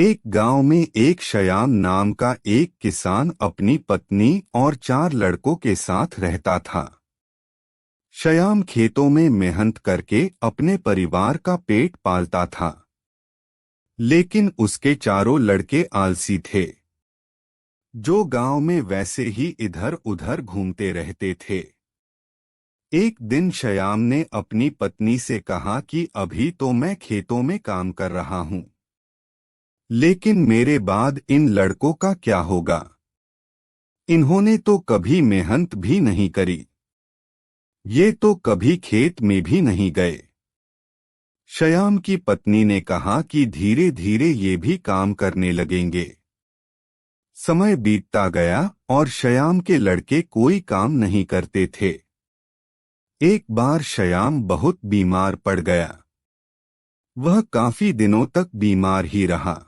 एक गांव में एक श्याम नाम का एक किसान अपनी पत्नी और 4 लड़कों के साथ रहता था। श्याम खेतों में मेहनत करके अपने परिवार का पेट पालता था, लेकिन उसके चारों लड़के आलसी थे, जो गांव में वैसे ही इधर उधर घूमते रहते थे। एक दिन श्याम ने अपनी पत्नी से कहा कि अभी तो मैं खेतों में काम कर रहा हूं, लेकिन मेरे बाद इन लड़कों का क्या होगा? इन्होंने तो कभी मेहनत भी नहीं करी, ये तो कभी खेत में भी नहीं गए। श्याम की पत्नी ने कहा कि धीरे धीरे ये भी काम करने लगेंगे। समय बीतता गया और श्याम के लड़के कोई काम नहीं करते थे। एक बार श्याम बहुत बीमार पड़ गया। वह काफी दिनों तक बीमार ही रहा।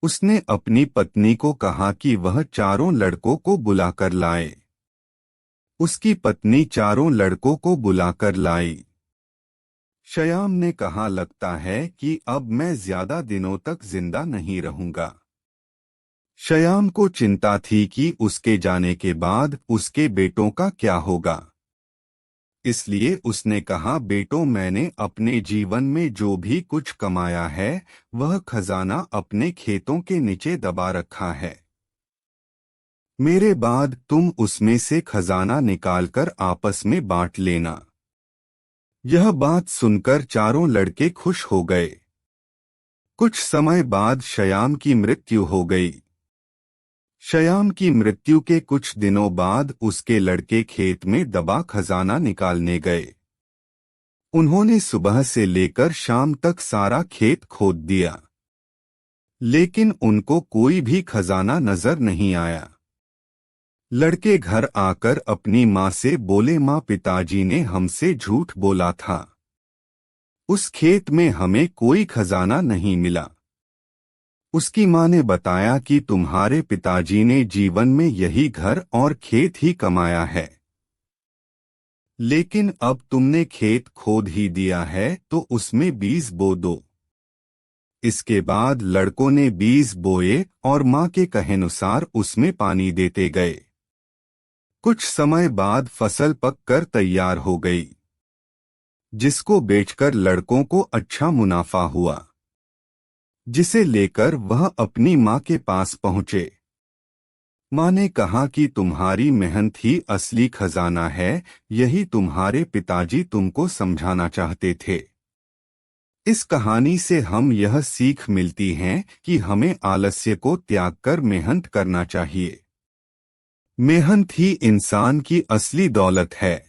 उसने अपनी पत्नी को कहा कि वह चारों लड़कों को बुलाकर लाए। उसकी पत्नी चारों लड़कों को बुलाकर लाई। श्याम ने कहा, लगता है कि अब मैं ज्यादा दिनों तक जिंदा नहीं रहूंगा। श्याम को चिंता थी कि उसके जाने के बाद उसके बेटों का क्या होगा। इसलिए उसने कहा, बेटों, मैंने अपने जीवन में जो भी कुछ कमाया है वह खजाना अपने खेतों के नीचे दबा रखा है। मेरे बाद तुम उसमें से खजाना निकालकर आपस में बांट लेना। यह बात सुनकर चारों लड़के खुश हो गए। कुछ समय बाद श्याम की मृत्यु हो गई। श्याम की मृत्यु के कुछ दिनों बाद उसके लड़के खेत में दबा खजाना निकालने गए। उन्होंने सुबह से लेकर शाम तक सारा खेत खोद दिया, लेकिन उनको कोई भी खजाना नजर नहीं आया। लड़के घर आकर अपनी माँ से बोले, माँ, पिताजी ने हमसे झूठ बोला था। उस खेत में हमें कोई खजाना नहीं मिला। उसकी माँ ने बताया कि तुम्हारे पिताजी ने जीवन में यही घर और खेत ही कमाया है, लेकिन अब तुमने खेत खोद ही दिया है तो उसमें बीज बो दो। इसके बाद लड़कों ने बीज बोए और माँ के कहेनुसार उसमें पानी देते गए। कुछ समय बाद फसल पककर तैयार हो गई, जिसको बेचकर लड़कों को अच्छा मुनाफा हुआ, जिसे लेकर वह अपनी माँ के पास पहुँचे। माँ ने कहा कि तुम्हारी मेहनत ही असली खजाना है, यही तुम्हारे पिताजी तुमको समझाना चाहते थे। इस कहानी से हम यह सीख मिलती है कि हमें आलस्य को त्याग कर मेहनत करना चाहिए। मेहनत ही इंसान की असली दौलत है।